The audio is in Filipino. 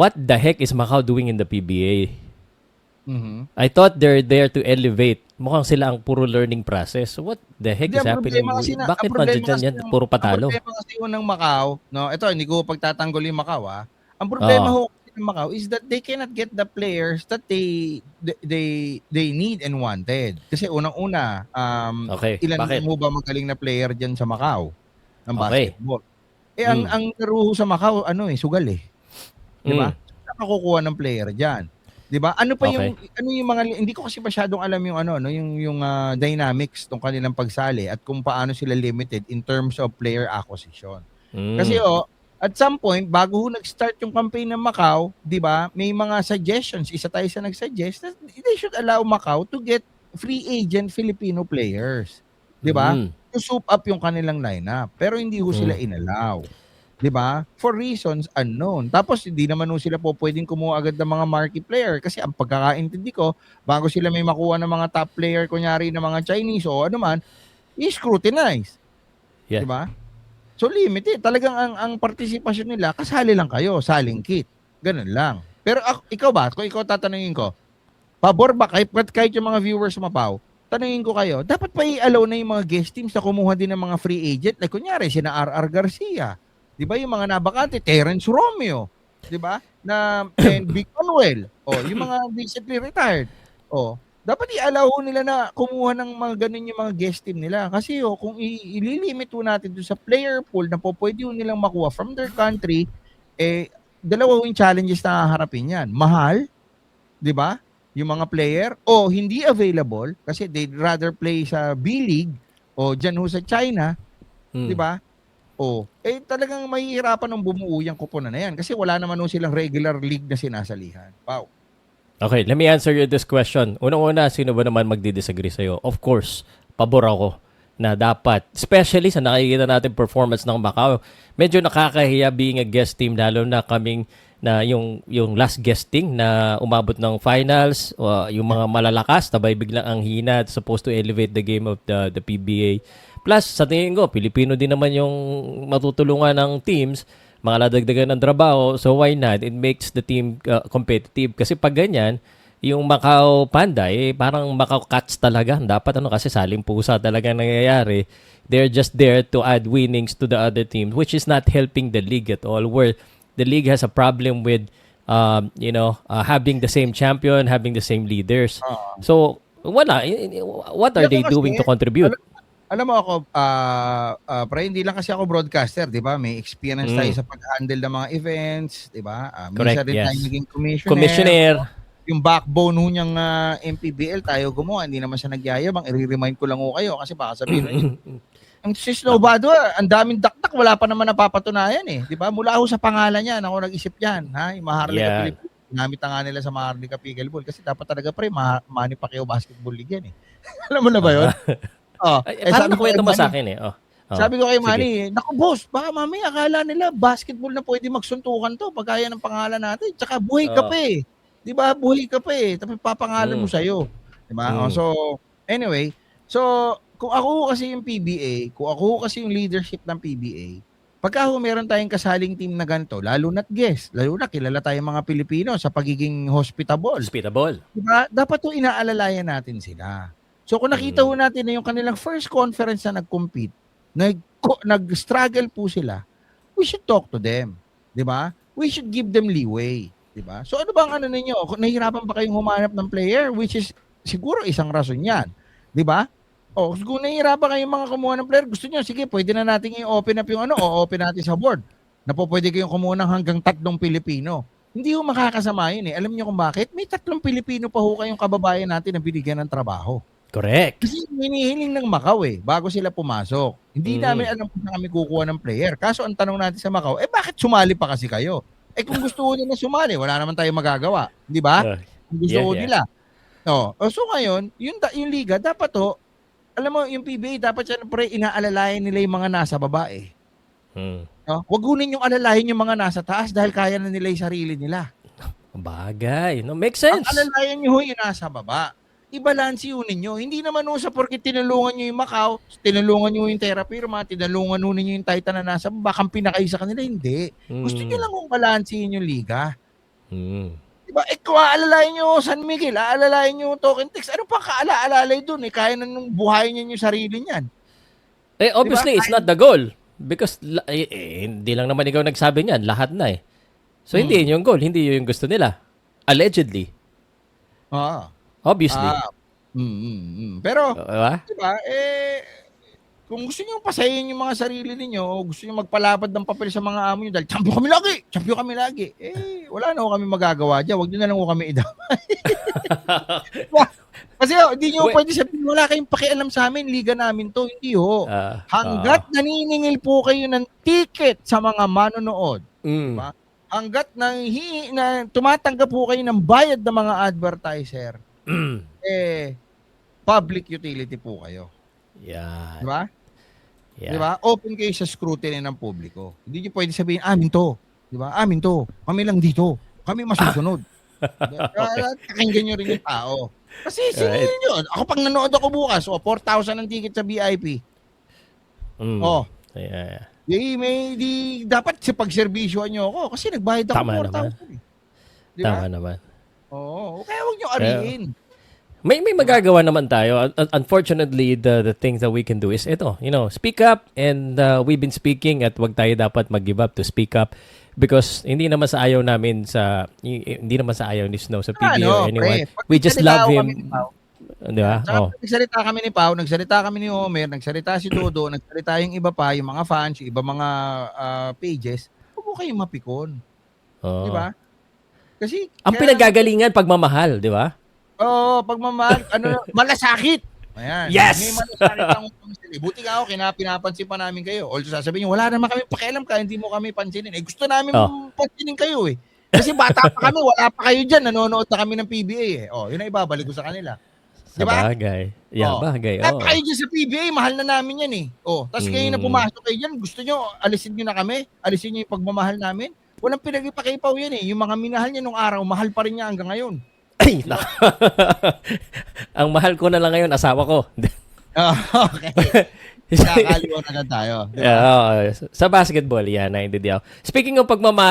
what the heck is Macau doing in the PBA? Mhm. I thought they're there to elevate. Mukhang sila ang puro learning process. So what the heck Hindi, is happening? ang Bakit problema nandiyan kasi yan? Puro ang patalo. problema kasi ho ng Macau, 'no, ito hindi ko pagtatanggol yung Macau, Ang problema Oo. ho kasi ng Macau is that they cannot get the players that they need and wanted. Kasi unang-una, Okay. ilan lang Bakit? ho ba magaling na player diyan sa Macau ng Okay. basketball? Eh, ang Mm. ang laro ho sa Macau ano, sugal, 'di ba? Mm. Saan ka kukuha ng player diyan? 'Di ba? Ano Okay. yung mga hindi ko kasi masyadong alam yung ano, no, yung dynamics ng kanilang pagsali at kung paano sila limited in terms of player acquisition. Kasi Mm. at some point bago ho nag-start yung campaign ng Macau, 'di ba? May mga suggestions, isa tayo sa nag-suggest that they should allow Macau to get free agent Filipino players, 'di ba? Mm. To soup up yung kanilang lineup. Pero hindi ho sila Mm. inallow. 'Di ba? For reasons unknown. Tapos hindi naman ho sila po pwedeng kumuha agad ng mga marquee player kasi ang pagkakaintindi ko, bago sila may makuha ng mga top player kunyari ng mga Chinese o ano man, i-scrutinize, 'di Yeah. ba? So limited. Talagang ang partisipasyon nila kasali lang kayo, salingkit. Ganun lang. Pero ikaw ba, kung ikaw tatanungin ko, pabor ba kahit yung mga viewers mapaw, tanungin ko kayo, dapat pa i-allow na yung mga guest teams na kumuha din ng mga free agent? Like kunyari, sina R.R. Garcia, di ba yung mga nabakante, Terence Romeo, di ba? And Vic Manuel, yung mga recently retired. Dapat i-allow nila na kumuha ng mga ganun yung mga guest team nila. Kasi kung ililimit natin doon sa player pool na po pwede nilang makuha from their country, dalawa yung challenges na haharapin yan. Mahal, di ba? Yung mga player o hindi available kasi they'd rather play sa B-League o dyan ho sa China, di ba? Talagang mahihirapan ng bumuo yung kuponan na yan kasi wala naman ho silang regular league na sinasalihan. Wow. Okay, let me answer you this question. Unang-una, sino ba naman magdi-disagree sa'yo? Of course, pabor ako na dapat, especially sa nakikita natin performance ng Macau, medyo nakakahiya being a guest team, lalo na kaming na yung last guesting na umabot ng finals, yung mga malalakas, tabay biglang ang hina, supposed to elevate the game of the PBA. Plus, sa tingin ko, Pilipino din naman yung matutulungan ng teams, mga ladagdagan ng trabaho, so why not? It makes the team competitive. Kasi pag ganyan, yung Macau Panda, parang Macau Cats talaga. Dapat kasi saling pusa talaga nangyayari. They're just there to add winnings to the other teams, which is not helping the league at all. Where the league has a problem with, having the same champion, having the same leaders. So, wala. What are they doing to contribute? Alam mo ako, pre, hindi lang kasi ako broadcaster, di ba? May experience tayo sa pag-handle ng mga events, di ba? Minsan rin tayo naging commissioner. Yung backbone ho niyang MPBL tayo gumawa, hindi naman siya nagyayabang. I-remind ko lang ho kayo kasi baka sabihin nyo, ang si Snowbado, ang daming dakdak, wala pa naman napapatunayan di ba? Mula ho sa pangalan niya, ako nag-isip yan, yung Maharlika Pilipinas. Ginamit na nga nila sa Maharlika Pickleball kasi dapat talaga pre, Manny Pacquiao Basketball League yan Alam mo na ba yun? Parang nakwento mo sa akin Sabi ko kay Manny, naku boss, baka mamaya akala nila basketball na pwede magsuntukan to pag kaya ng pangalan natin. Tsaka buhay ka pa Di ba? Buhay ka pa Tapos papangalan mo sa'yo. Di ba? So, anyway, kung ako kasi yung PBA, kung ako kasi yung leadership ng PBA, pagka meron tayong kasaling team na ganito, lalo na't guest, lalo na kilala tayong mga Pilipino sa pagiging hospitable. Diba? Dapat inaalalayan natin sila. So kung nakita natin na yung kanilang first conference na nag-compete, nag-struggle po sila, we should talk to them. Diba? We should give them leeway. Diba? So ano bang ninyo? Kung nahihirapan pa kayong humanap ng player, which is siguro isang rason yan. Diba? Kung nahihirapan kayong mga kumuha ng player, gusto nyo, sige, pwede na natin i-open up yung o-open natin sa board. Na po pwede kayong kumuha ng hanggang 3 Pilipino. Hindi ho makakasama yun Alam niyo kung bakit? May 3 Pilipino pa ho kayong kababayan natin na binigyan ng trabaho. Correct. Kasi hinihiling ng Macau bago sila pumasok. Hindi namin alam kung saan kami kukuha ng player. Kaso ang tanong natin sa Macau, bakit sumali pa kasi kayo? Kung gusto nila sumali, wala naman tayong magagawa. Di ba? Kung gusto nila. So ngayon, yung liga, dapat alam mo, yung PBA, dapat yan, pre, inaalalayan nila yung mga nasa baba Huwag gunin yung alalahin yung mga nasa taas dahil kaya na nila yung sarili nila. Bagay. No, makes sense. Ang alalayan nyo yung nasa baba. I-balance yun ninyo. Hindi naman sa porkit tinulungan nyo yung Macau, tinulungan nyo yung Terra Firma, tinulungan nyo ninyo yung Titan na nasa baba, kampi na kayo sa kanila. Hindi. Gusto nyo lang balance yung liga. Mm. Diba? Kung aalalayan nyo San Miguel, aalalayan nyo Token Text, ano pa kaala-alalay dun eh? Kaya na nung buhayin niya yung sarili niyan. Obviously, it's not the goal. Because hindi lang naman ikaw nagsabi niyan. Lahat na eh. So, hindi yun yung goal. Hindi yun yung gusto nila. Allegedly. Obviously. Pero, Diba? diba, kung gusto nyo pasayin yung mga sarili ninyo, o gusto nyo magpalapad ng papel sa mga amo nyo dahil champion kami lagi, wala na ho kami magagawa dyan. Huwag nyo na lang ho kami idamay. Kasi hindi nyo pwede sabihin, wala kayong pakialam sa amin, liga namin to. Hindi ho. Hanggat naniningil po kayo ng ticket sa mga manonood, diba? Hanggat tumatanggap po kayo ng bayad ng mga advertiser, public utility po kayo. Yeah. Diba? Yeah. Diba? Open kayo sa scrutiny ng publiko. Hindi nyo pwede sabihin, amin to. Diba? Amin to. Kami lang dito. Kami masusunod. Pakinggan nyo rin yung tao. Kasi singin yun. Ako pag nanood ako bukas, 4,000 ang ticket sa VIP. Yeah. Dapat sa pagservisyoan nyo ako kasi nagbayad ako 4,000. Diba? Tama naman. Oo. Kaya huwag nyo ariin. May magagawa naman tayo. Unfortunately, the things that we can do is ito, speak up, and we've been speaking at wag tayo dapat mag-give up to speak up because hindi naman sa ayaw ni Snow sa PBA or anyone. We just love him. Di ba? Nagsalita kami ni Pao, nagsalita kami ni Homer, nagsalita si Dodo, nagsalita yung iba pa, yung mga fans, yung iba mga pages. Huwag mo kayong mapikon. Di ba? Kasi ang pinagagalingan pagmamahal, di ba? Pagmamahal, malasakit. Ayan. Yes! May malasakit ang buti nga ako, pinapansin pa namin kayo. Although sasabihin nyo, wala naman kami pakialam ka, hindi mo kami pansinin. Gusto namin pansinin kayo eh. Kasi bata pa kami, wala pa kayo dyan, nanonood na kami ng PBA eh. Yun ay ibabalik ko sa kanila. Diba? Bagay. Yeah, bagay. Kaya kayo dyan sa PBA, mahal na namin yan eh. Tapos kayo na pumasok kayo dyan, gusto nyo, alisin nyo na kami, alisin nyo yung pagmamahal namin. Walang pinag-ipakipaw yan eh. Yung mga minahal niya nung araw, mahal pa rin niya hanggang ngayon. Ay, ang mahal ko na lang ngayon, asawa ko. Okay. Kakaliwa na tayo. Diba? Sa basketball, yan, naiintindihan. Speaking of pagmamahal,